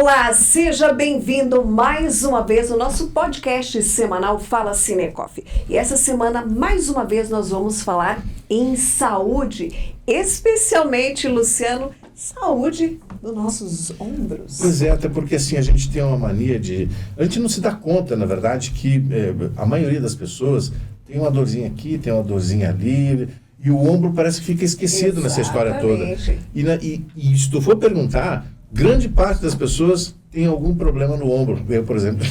Olá, seja bem-vindo mais uma vez no nosso podcast semanal Fala Cinecoff. E essa semana, mais uma vez, nós vamos falar em saúde, especialmente, Luciano, saúde dos nossos ombros. Pois é, até porque assim, a gente tem uma mania de... A gente não se dá conta, na verdade, que a maioria das pessoas tem uma dorzinha aqui, tem uma dorzinha ali, e o ombro parece que fica esquecido nessa história toda. E se tu for perguntar, grande parte das pessoas tem algum problema no ombro. Eu, por exemplo,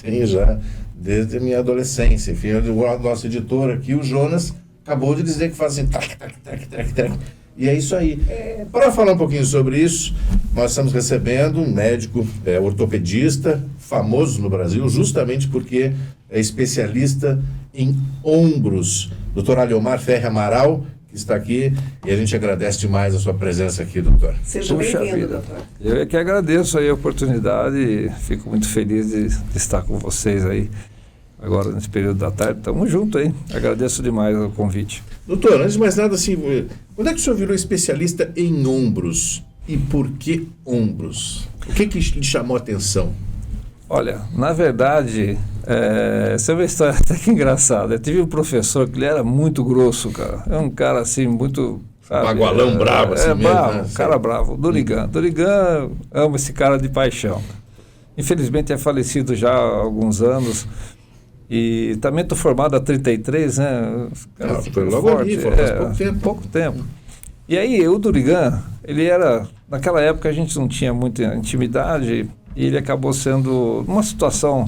tenho já desde a minha adolescência. Enfim, o nosso editor aqui, o Jonas, acabou de dizer que faz assim, tac, tac, tac, tac, tac. E é isso aí. Para falar um pouquinho sobre isso, nós estamos recebendo um médico ortopedista, famoso no Brasil, justamente porque é especialista em ombros. Dr. Aliomar Ferre Amaral, que está aqui, e a gente agradece demais a sua presença aqui, doutor. Seja bem-vindo, doutor. Eu é que agradeço aí a oportunidade e fico muito feliz de estar com vocês aí, agora nesse período da tarde. Tamo junto aí, agradeço demais o convite. Doutor, antes de mais nada, assim, quando é que o senhor virou especialista em ombros? E por que ombros? O que lhe chamou a atenção? Olha, na verdade, essa é uma história até que engraçada. Eu tive um professor que ele era muito grosso, cara. É um cara assim, muito... Bagualão bravo, assim mesmo. Bravo, né? Um cara bravo. Dorigan. Dorigan ama esse cara de paixão. Infelizmente é falecido já há alguns anos. E também estou formado há 33, né? Foi logo ali, faz pouco tempo. E aí, o Dorigan, ele era... Naquela época a gente não tinha muita intimidade e ele acabou sendo uma situação...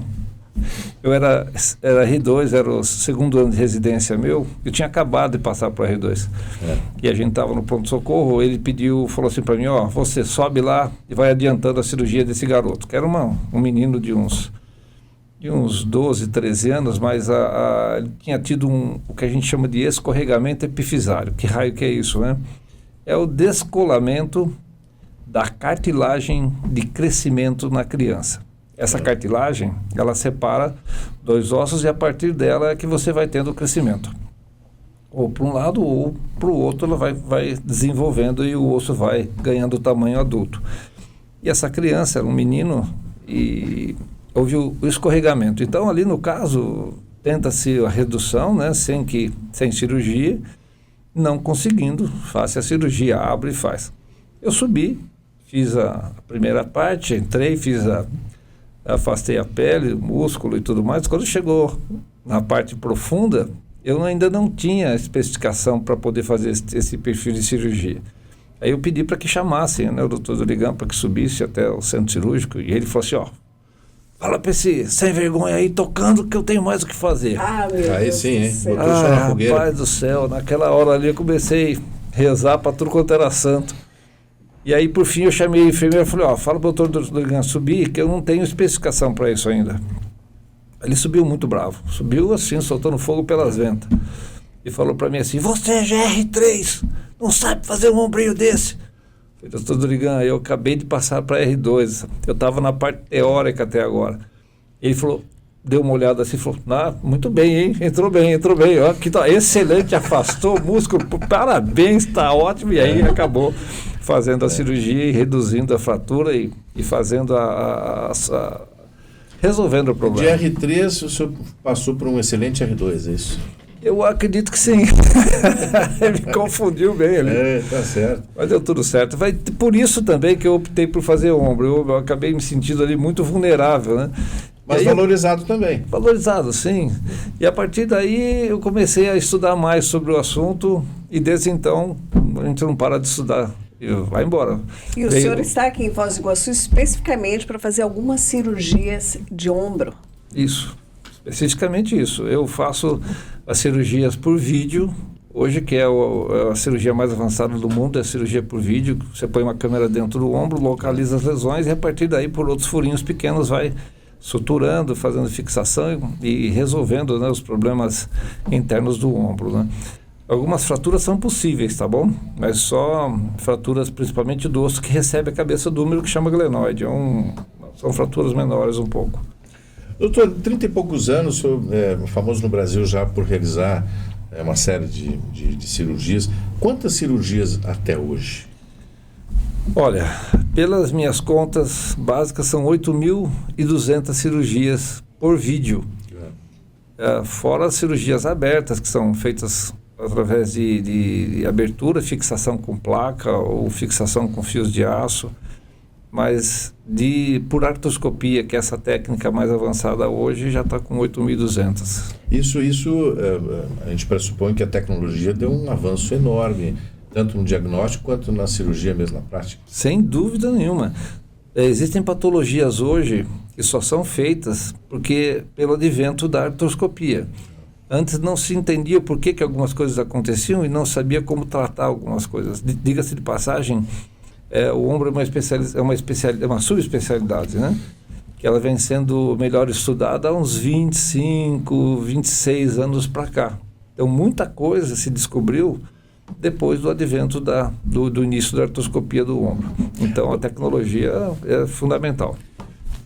Eu era R2, era o segundo ano de residência meu, eu tinha acabado de passar para o R2. E a gente estava no pronto-socorro, ele falou assim para mim, você sobe lá e vai adiantando a cirurgia desse garoto, que era um menino de uns 12, 13 anos, mas ele tinha tido o que a gente chama de escorregamento epifisário. Que raio que é isso, né? É o descolamento da cartilagem de crescimento na criança. Essa cartilagem, ela separa dois ossos e a partir dela é que você vai tendo o crescimento. Ou para um lado ou para o outro ela vai desenvolvendo e o osso vai ganhando tamanho adulto. E essa criança era um menino e houve o escorregamento. Então ali no caso tenta-se a redução, né, sem cirurgia, não conseguindo, faz a cirurgia, abre e faz. Eu subi, fiz a primeira parte, entrei, afastei a pele, o músculo e tudo mais. Quando chegou na parte profunda, eu ainda não tinha especificação para poder fazer esse perfil de cirurgia. Aí eu pedi para que chamassem, né, o doutor Dorigan, para que subisse até o centro cirúrgico, e ele falou assim, fala para esse sem vergonha aí, tocando, que eu tenho mais o que fazer. Meu aí Deus sim, hein? Rapaz do céu, naquela hora ali eu comecei a rezar para tudo quanto era santo. E aí, por fim, eu chamei a enfermeira e falei, fala para o doutor Dorigan subir, que eu não tenho especificação para isso ainda. Ele subiu muito bravo. Subiu assim, soltando fogo pelas ventas. E falou para mim assim, você é GR3, não sabe fazer um ombrinho desse. Eu falei, doutor Dorigan, eu acabei de passar para R2, eu estava na parte teórica até agora. Ele falou, deu uma olhada assim e falou, muito bem, hein? Entrou bem, ó, que tá excelente, afastou o músculo, parabéns, está ótimo. E aí acabou fazendo a cirurgia e reduzindo a fratura e fazendo resolvendo o problema. De R3, o senhor passou por um excelente R2, é isso? Eu acredito que sim. Me confundiu bem ali. Tá certo. Mas deu tudo certo. Por isso também que eu optei por fazer ombro. Eu acabei me sentindo ali muito vulnerável, né? Mas valorizado também. Valorizado, sim. E a partir daí eu comecei a estudar mais sobre o assunto e desde então a gente não para de estudar. Vai embora. E o senhor está aqui em Foz do Iguaçu especificamente para fazer algumas cirurgias de ombro? Isso, especificamente isso. Eu faço as cirurgias por vídeo, hoje que é a cirurgia mais avançada do mundo, é a cirurgia por vídeo. Você põe uma câmera dentro do ombro, localiza as lesões e a partir daí por outros furinhos pequenos vai suturando, fazendo fixação e resolvendo, né, os problemas internos do ombro, né? Algumas fraturas são possíveis, tá bom? Mas só fraturas principalmente do osso que recebe a cabeça do úmero, que chama glenoide. São fraturas menores um pouco. Doutor, 30 e poucos anos, o senhor é famoso no Brasil já por realizar uma série de cirurgias. Quantas cirurgias até hoje? Olha, pelas minhas contas básicas, são 8.200 cirurgias por vídeo. Fora as cirurgias abertas, que são feitas através de abertura, fixação com placa ou fixação com fios de aço. Mas por artroscopia, que é essa técnica mais avançada hoje, já está com 8.200. Isso a gente pressupõe que a tecnologia deu um avanço enorme, tanto no diagnóstico quanto na cirurgia mesmo, na prática. Sem dúvida nenhuma. Existem patologias hoje que só são feitas pelo advento da artroscopia. Antes não se entendia por que algumas coisas aconteciam e não sabia como tratar algumas coisas. Diga-se de passagem, o ombro é uma subespecialidade, né? Que ela vem sendo melhor estudada há uns 25, 26 anos para cá. Então, muita coisa se descobriu depois do advento do início da artroscopia do ombro. Então, a tecnologia é fundamental.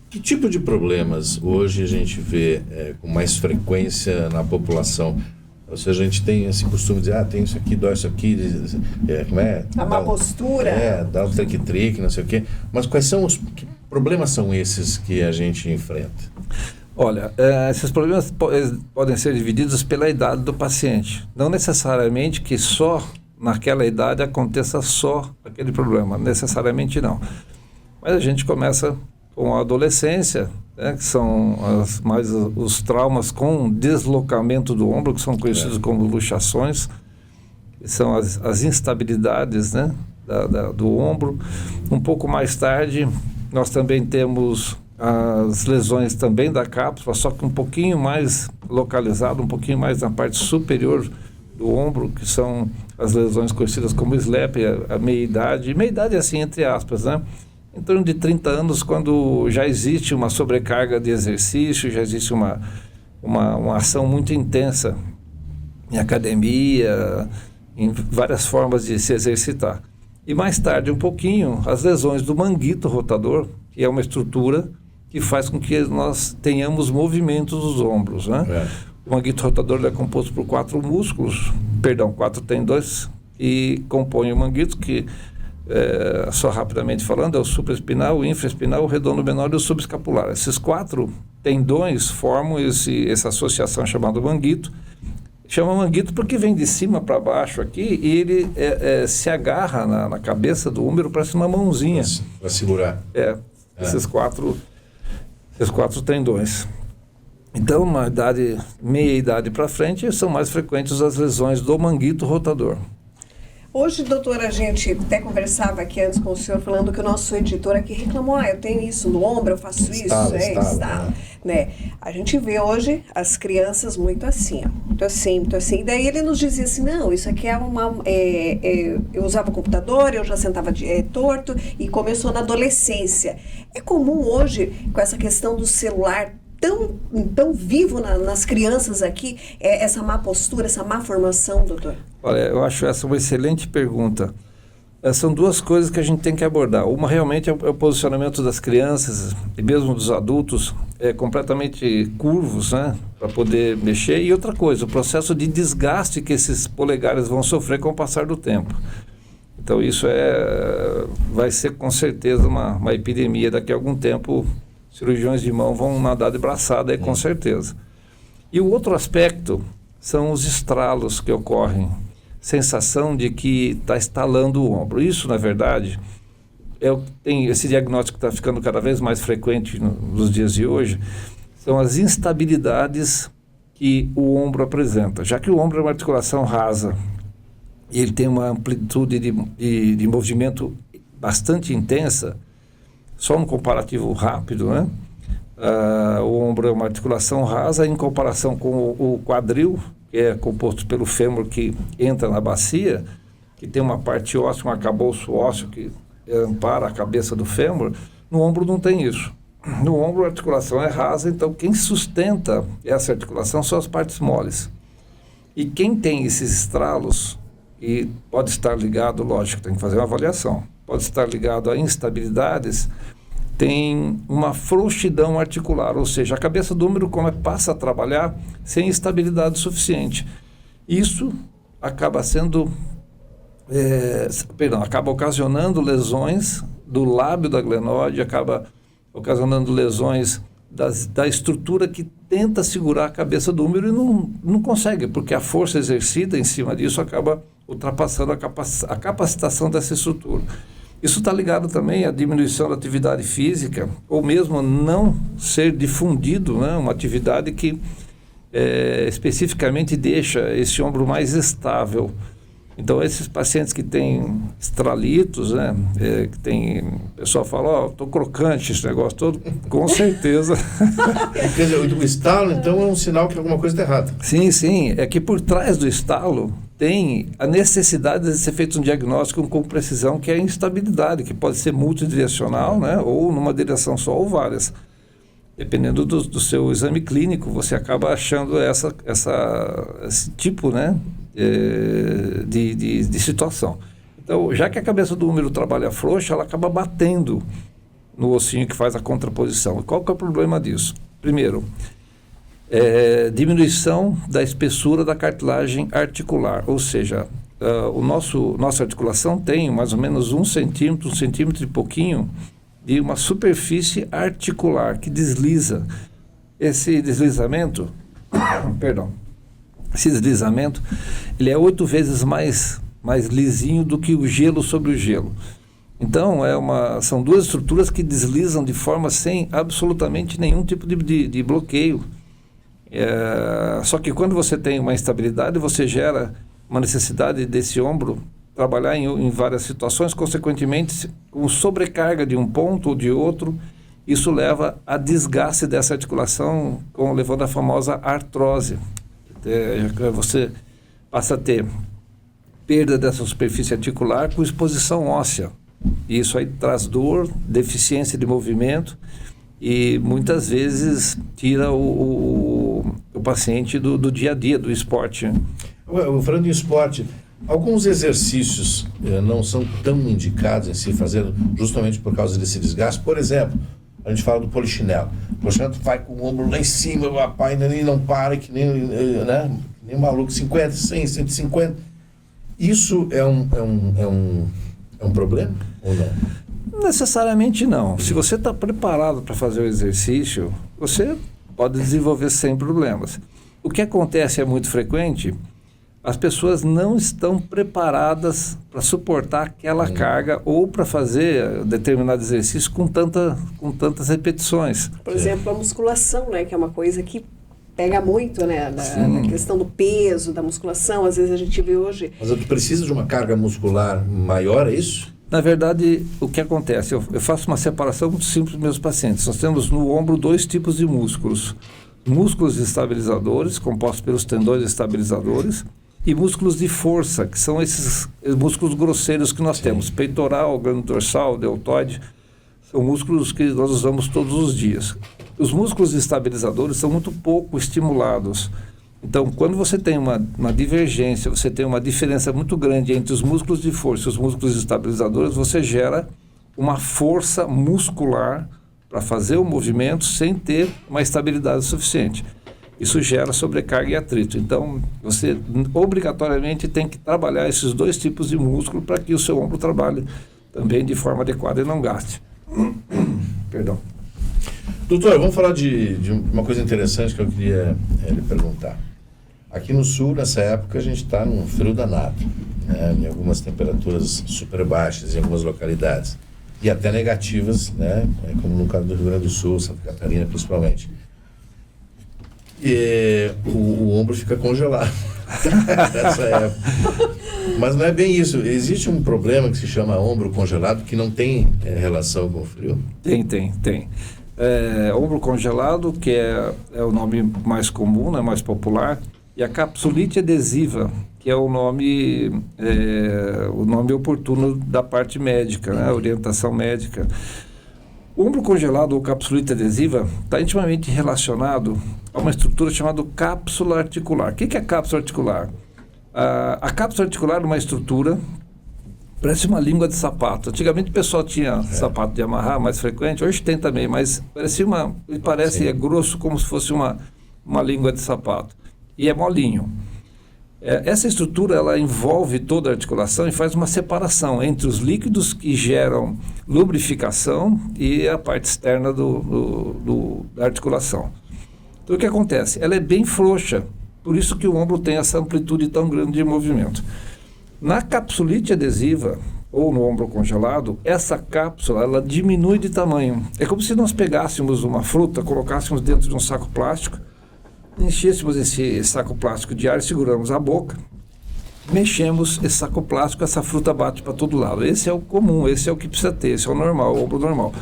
Que tipo de problemas hoje a gente vê com mais frequência na população? Ou seja, a gente tem esse costume de dizer, tem isso aqui, dói isso aqui, como é? A má postura. Dá um trique-trique, não sei o quê. Mas que problemas são esses que a gente enfrenta? Olha, esses problemas podem ser divididos pela idade do paciente. Não necessariamente que só naquela idade aconteça só aquele problema, necessariamente não. Mas a gente começa com a adolescência, né, que são mais os traumas com deslocamento do ombro, que são conhecidos como luxações, que são as instabilidades, né, do ombro. Um pouco mais tarde, nós também temos as lesões também da cápsula, só que um pouquinho mais localizado, um pouquinho mais na parte superior do ombro, que são as lesões conhecidas como SLEP, a meia-idade. Meia-idade é assim, entre aspas, né? Em torno de 30 anos, quando já existe uma sobrecarga de exercício, já existe uma ação muito intensa em academia, em várias formas de se exercitar. E mais tarde, um pouquinho, as lesões do manguito rotador, que é uma estrutura que faz com que nós tenhamos movimentos dos ombros, né? O manguito rotador é composto por 4 tendões, e compõe o manguito, que, só rapidamente falando, é o supraespinal, o infraespinal, o redondo menor e o subescapular. Esses 4 tendões formam essa associação chamada manguito. Chama manguito porque vem de cima para baixo aqui e ele se agarra na cabeça do húmero, parece uma mãozinha. Para segurar. Esses quatro tendões. Então, meia idade para frente, são mais frequentes as lesões do manguito rotador. Hoje, doutor, a gente até conversava aqui antes com o senhor, falando que o nosso editor aqui reclamou, eu tenho isso no ombro, eu faço isso, né? A gente vê hoje as crianças muito assim, muito assim. E daí ele nos dizia assim, não, isso aqui eu usava o computador, eu já sentava torto, e começou na adolescência. É comum hoje, com essa questão do celular tão vivo nas crianças aqui, essa má postura, essa má formação, doutor? Olha, eu acho essa uma excelente pergunta. São 2 coisas que a gente tem que abordar. Uma realmente é o posicionamento das crianças e mesmo dos adultos, completamente curvos, né, para poder mexer. E outra coisa, o processo de desgaste que esses polegares vão sofrer com o passar do tempo. Então isso vai ser com certeza uma epidemia. Daqui a algum tempo, cirurgiões de mão vão nadar de braçada aí, com certeza. E o outro aspecto são os estralos que ocorrem. Sensação de que está estalando o ombro. Isso, na verdade, tem esse diagnóstico que está ficando cada vez mais frequente nos dias de hoje, são as instabilidades que o ombro apresenta. Já que o ombro é uma articulação rasa e ele tem uma amplitude de movimento bastante intensa, só um comparativo rápido, né? O ombro é uma articulação rasa em comparação com o quadril, que é composto pelo fêmur que entra na bacia, que tem uma parte óssea, um arcabouço ósseo que ampara a cabeça do fêmur. No ombro não tem isso. No ombro a articulação é rasa, então quem sustenta essa articulação são as partes moles. E quem tem esses estralos, e pode estar ligado, lógico, tem que fazer uma avaliação, pode estar ligado a instabilidades, tem uma frouxidão articular, ou seja, a cabeça do húmero passa a trabalhar sem estabilidade suficiente. Isso acaba sendo acaba ocasionando lesões do lábio da glenóide, acaba ocasionando lesões da estrutura que tenta segurar a cabeça do úmero e não consegue, porque a força exercida em cima disso acaba ultrapassando a capacitação dessa estrutura. Isso está ligado também à diminuição da atividade física, ou mesmo não ser difundido, né, uma atividade que especificamente deixa esse ombro mais estável. Então, esses pacientes que têm estralitos, né, que tem, o pessoal fala, estou crocante esse negócio todo, com certeza. Quer dizer, o estalo, então, é um sinal que alguma coisa está errada. Sim, sim. É que por trás do estalo tem a necessidade de ser feito um diagnóstico com precisão, que é a instabilidade, que pode ser multidirecional, né, ou numa direção só ou várias. Dependendo do seu exame clínico, você acaba achando esse tipo, né, de situação. Então, já que a cabeça do úmero trabalha frouxa, ela acaba batendo no ossinho que faz a contraposição. E qual que é o problema disso? Primeiro, diminuição da espessura da cartilagem articular, ou seja, nossa articulação tem mais ou menos 1 centímetro e pouquinho de uma superfície articular que desliza. Esse deslizamento, ele é 8 vezes mais lisinho do que o gelo sobre o gelo. Então, são duas estruturas que deslizam de forma sem absolutamente nenhum tipo de bloqueio. Só que quando você tem uma instabilidade, você gera uma necessidade desse ombro trabalhar em várias situações, consequentemente, com sobrecarga de um ponto ou de outro, isso leva a desgaste dessa articulação, levando à famosa artrose. Você passa a ter perda dessa superfície articular com exposição óssea. E isso aí traz dor, deficiência de movimento e muitas vezes tira o paciente do dia a dia, do esporte. Falando em esporte, alguns exercícios não são tão indicados em se fazer justamente por causa desse desgaste. Por exemplo, a gente fala do polichinelo. O polichinelo vai com o ombro lá em cima, o rapaz ainda não para, que nem, né, nem maluco, 50, 100, 150. Isso é um problema ou não? Necessariamente não. Se você está preparado para fazer o exercício, você pode desenvolver sem problemas. O que acontece é muito frequente, as pessoas não estão preparadas para suportar aquela carga ou para fazer determinado exercício com tantas repetições. Por exemplo, a musculação, né, que é uma coisa que pega muito, né, na questão do peso, da musculação. Às vezes a gente vê hoje... Mas tu precisa de uma carga muscular maior, é isso? Na verdade, o que acontece? Eu faço uma separação muito simples dos meus pacientes. Nós temos no ombro 2 tipos de músculos. Músculos estabilizadores, compostos pelos tendões estabilizadores, e músculos de força, que são esses músculos grosseiros que nós temos. Peitoral, glândula dorsal, deltoide, são músculos que nós usamos todos os dias. Os músculos estabilizadores são muito pouco estimulados. Então, quando você tem uma divergência, você tem uma diferença muito grande entre os músculos de força e os músculos estabilizadores, você gera uma força muscular para fazer o movimento sem ter uma estabilidade suficiente. Isso gera sobrecarga e atrito. Então, você obrigatoriamente tem que trabalhar esses 2 tipos de músculo para que o seu ombro trabalhe também de forma adequada e não gaste. Perdão. Doutor, vamos falar de uma coisa interessante que eu queria lhe perguntar. Aqui no sul, nessa época, a gente está num frio danado, né, em algumas temperaturas super baixas em algumas localidades, e até negativas, né, como no caso do Rio Grande do Sul, Santa Catarina principalmente. E o ombro fica congelado nessa época. Mas não é bem isso. Existe um problema que se chama ombro congelado que não tem relação com o frio? Tem. Ombro congelado, que é o nome mais comum, né, mais popular, e a capsulite adesiva, que é o nome oportuno da parte médica, né, orientação médica. O ombro congelado ou capsulite adesiva está intimamente relacionado a uma estrutura chamada cápsula articular. O que é cápsula articular? A cápsula articular é uma estrutura, parece uma língua de sapato. Antigamente o pessoal tinha sapato de amarrar mais frequente, hoje tem também, mas parece é grosso como se fosse uma língua de sapato. E é molinho. Essa estrutura ela envolve toda a articulação e faz uma separação entre os líquidos que geram lubrificação e a parte externa da articulação. Então o que acontece? Ela é bem frouxa, por isso que o ombro tem essa amplitude tão grande de movimento. Na capsulite adesiva ou no ombro congelado, essa cápsula ela diminui de tamanho. É como se nós pegássemos uma fruta, colocássemos dentro de um saco plástico, enchêssemos esse saco plástico de ar, seguramos a boca, mexemos esse saco plástico, essa fruta bate para todo lado. Esse é o comum, esse é o que precisa ter, esse é o normal, o ombro normal.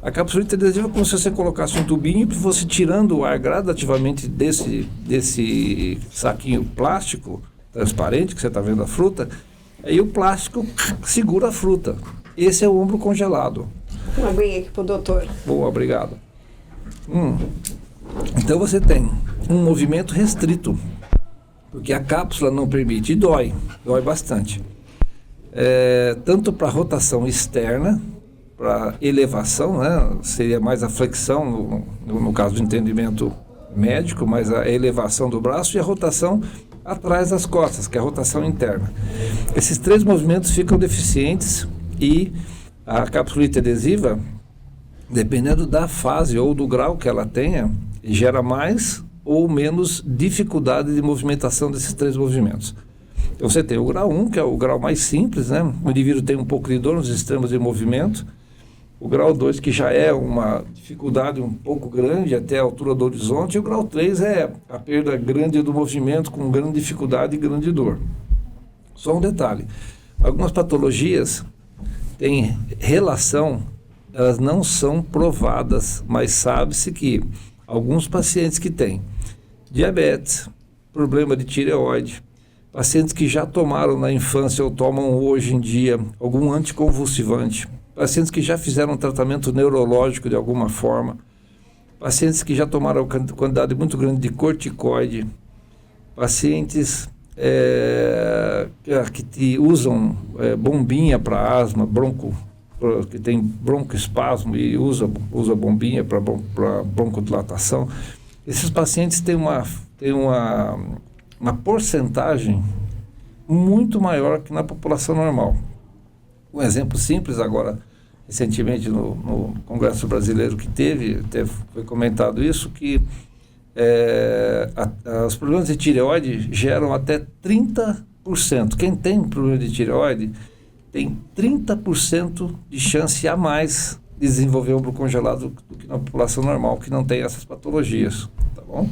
A capsulite adesiva é como se você colocasse um tubinho e fosse tirando o ar gradativamente desse saquinho plástico transparente que você está vendo a fruta, aí o plástico segura a fruta. Esse é o ombro congelado. Uma aguinha aqui para o doutor. Boa, obrigado. Então você tem um movimento restrito, porque a cápsula não permite, e dói bastante. Tanto para rotação externa, para elevação, né? Seria mais a flexão, no caso do entendimento médico, mas a elevação do braço e a rotação atrás das costas, que é a rotação interna. Esses 3 movimentos ficam deficientes e a capsulite adesiva, dependendo da fase ou do grau que ela tenha, gera mais ou menos dificuldade de movimentação desses 3 movimentos. Então você tem o grau 1, que é o grau mais simples, né? O indivíduo tem um pouco de dor nos extremos de movimento. O grau 2, que já é uma dificuldade um pouco grande até a altura do horizonte. E o grau 3 é a perda grande do movimento com grande dificuldade e grande dor. Só um detalhe. Algumas patologias têm relação, elas não são provadas, mas sabe-se que alguns pacientes que têm diabetes, problema de tireoide, pacientes que já tomaram na infância ou tomam hoje em dia algum anticonvulsivante, pacientes que já fizeram um tratamento neurológico de alguma forma, pacientes que já tomaram quantidade muito grande de corticoide, pacientes que usam bombinha para asma, que tem broncoespasmo e usa bombinha para broncodilatação. Esses pacientes têm uma porcentagem muito maior que na população normal. Um exemplo simples agora, recentemente no Congresso Brasileiro que teve, até foi comentado isso, que os problemas de tireoide geram até 30%. Quem tem problema de tireoide tem 30% de chance a mais de desenvolver ombro congelado do que na população normal, que não tem essas patologias, tá bom?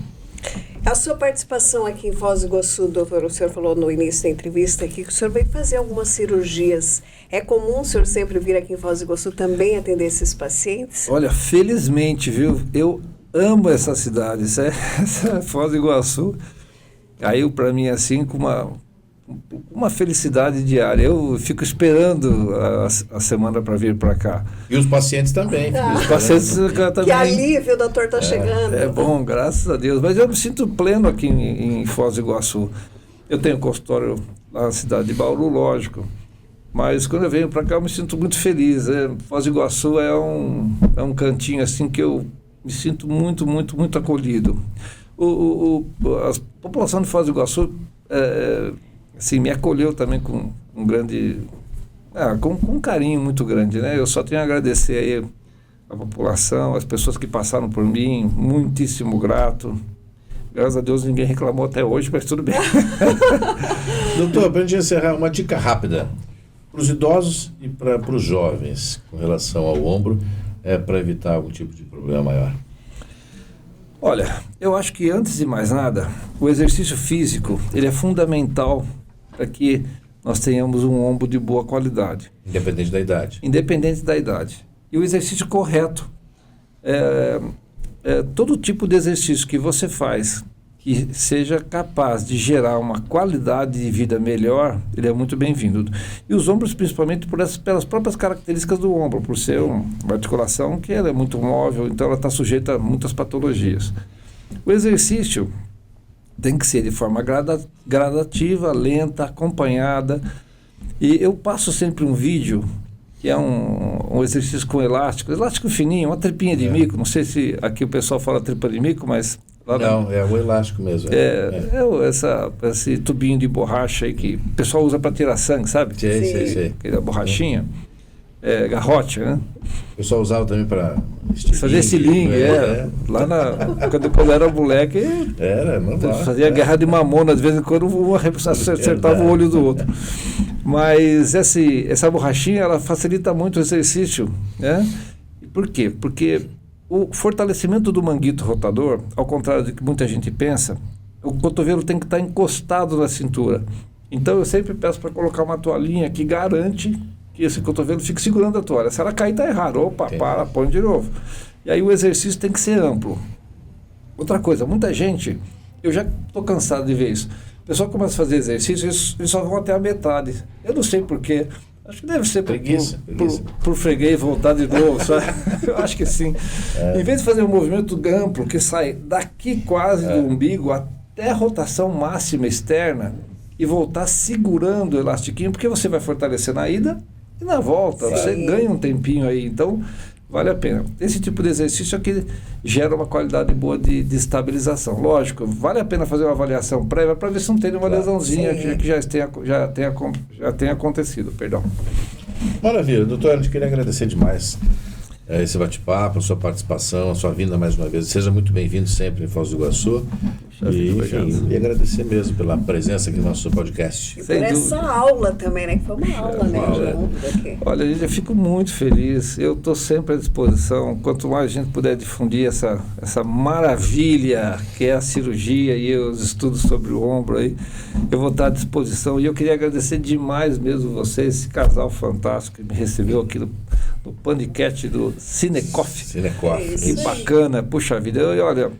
A sua participação aqui em Foz do Iguaçu, doutor, o senhor falou no início da entrevista aqui que o senhor veio fazer algumas cirurgias. É comum o senhor sempre vir aqui em Foz do Iguaçu também atender esses pacientes? Olha, felizmente, viu? Eu amo essa cidade. Essa Foz do Iguaçu caiu para mim assim com uma felicidade diária. Eu fico esperando a semana para vir para cá. E os pacientes também. Os pacientes também. Que alívio, o doutor está chegando. É bom, graças a Deus. Mas eu me sinto pleno aqui em Foz do Iguaçu. Eu tenho consultório lá na cidade de Bauru, lógico. Mas quando eu venho para cá eu me sinto muito feliz. Foz do Iguaçu é um cantinho assim que eu me sinto muito, muito, muito acolhido. A população de Foz do Iguaçu assim, me acolheu também com um grande... com um carinho muito grande, né? Eu só tenho a agradecer aí a população, as pessoas que passaram por mim, muitíssimo grato. Graças a Deus ninguém reclamou até hoje, mas tudo bem. Doutor, para a gente encerrar, uma dica rápida para os idosos e para os jovens com relação ao ombro, para evitar algum tipo de problema maior. Olha, eu acho que antes de mais nada, o exercício físico, ele é fundamental para que nós tenhamos um ombro de boa qualidade. Independente da idade. Independente da idade. E o exercício correto. Todo tipo de exercício que você faz que seja capaz de gerar uma qualidade de vida melhor, ele é muito bem-vindo. E os ombros, principalmente, pelas próprias características do ombro, por ser uma articulação que ela é muito móvel, então ela está sujeita a muitas patologias. O exercício tem que ser de forma gradativa, lenta, acompanhada. E eu passo sempre um vídeo, que é um exercício com elástico fininho, uma tripinha de mico. Não sei se aqui o pessoal fala tripa de mico, mas Não, é o elástico mesmo. Esse tubinho de borracha aí que o pessoal usa para tirar sangue, sabe? Sei. Aquela borrachinha. Garrote, né? O pessoal usava também para fazer estilingue, Lá quando eu era moleque, fazia guerra de mamona, de vez em quando um acertava o olho do outro. Mas essa borrachinha, ela facilita muito o exercício, né? Por quê? Porque o fortalecimento do manguito rotador, ao contrário do que muita gente pensa, o cotovelo tem que estar encostado na cintura. Então eu sempre peço para colocar uma toalhinha que garante que esse cotovelo fique segurando a toalha. Se ela cair, está errado. Opa, põe de novo. E aí o exercício tem que ser amplo. Outra coisa, muita gente, eu já estou cansado de ver isso. O pessoal começa a fazer exercício, eles só vão até a metade. Eu não sei porquê. Acho que deve ser por freguês voltar de novo, sabe? Eu acho que sim. Em vez de fazer um movimento amplo que sai daqui quase do umbigo até a rotação máxima externa e voltar segurando o elastiquinho, porque você vai fortalecer na ida e na volta. Você ganha um tempinho aí. Então, vale a pena. Esse tipo de exercício é que gera uma qualidade boa de estabilização. Lógico, vale a pena fazer uma avaliação prévia para ver se não tem nenhuma lesãozinha que já tenha acontecido. Perdão. Maravilha. Doutor, a gente queria agradecer demais esse bate-papo, a sua participação, a sua vinda mais uma vez. Seja muito bem-vindo sempre em Foz do Iguaçu. E agradecer mesmo pela presença aqui no nosso podcast. E por essa aula também, né? Que foi uma aula, né? Olha, eu fico muito feliz. Eu estou sempre à disposição. Quanto mais a gente puder difundir essa maravilha que é a cirurgia e os estudos sobre o ombro aí, eu vou estar à disposição. E eu queria agradecer demais mesmo vocês, esse casal fantástico que me recebeu aqui no podcast do Cinecoff. Que bacana, puxa vida. Olha,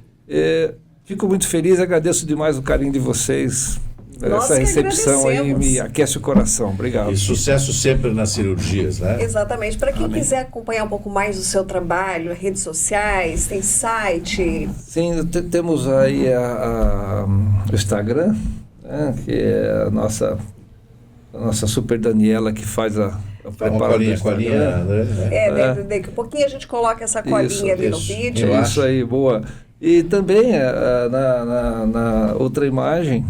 fico muito feliz, agradeço demais o carinho de vocês. Essa recepção aí me aquece o coração. Obrigado. E sucesso sempre nas cirurgias, né? Exatamente. Para quem quiser acompanhar um pouco mais do seu trabalho, redes sociais, tem site? Sim, temos aí o Instagram, né, que é a nossa Super Daniela, que faz a colinha, né? Daqui a pouquinho a gente coloca essa colinha ali no vídeo. Isso aí, boa. E também na outra imagem,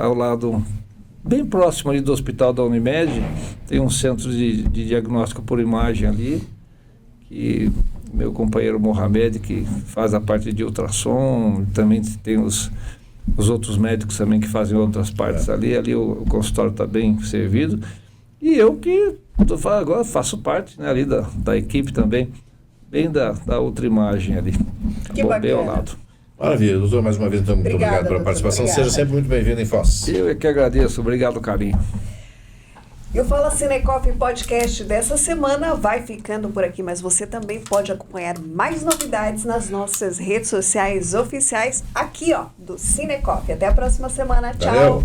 ao lado, bem próximo ali do Hospital da Unimed, tem um centro de diagnóstico por imagem ali, que meu companheiro Mohamed, que faz a parte de ultrassom, também tem os outros médicos também que fazem outras partes ali o consultório está bem servido. E eu que agora faço parte, né, ali da equipe também, bem da outra imagem ali. Que bacana. Bem ao lado. Maravilha, doutor, mais uma vez, então, muito obrigado pela participação. Obrigada. Seja sempre muito bem-vindo em Foz. Eu é que agradeço, obrigado, carinho. E o Fala Cinecoff podcast dessa semana vai ficando por aqui, mas você também pode acompanhar mais novidades nas nossas redes sociais oficiais aqui, do Cinecoff. Até a próxima semana. Tchau. Valeu.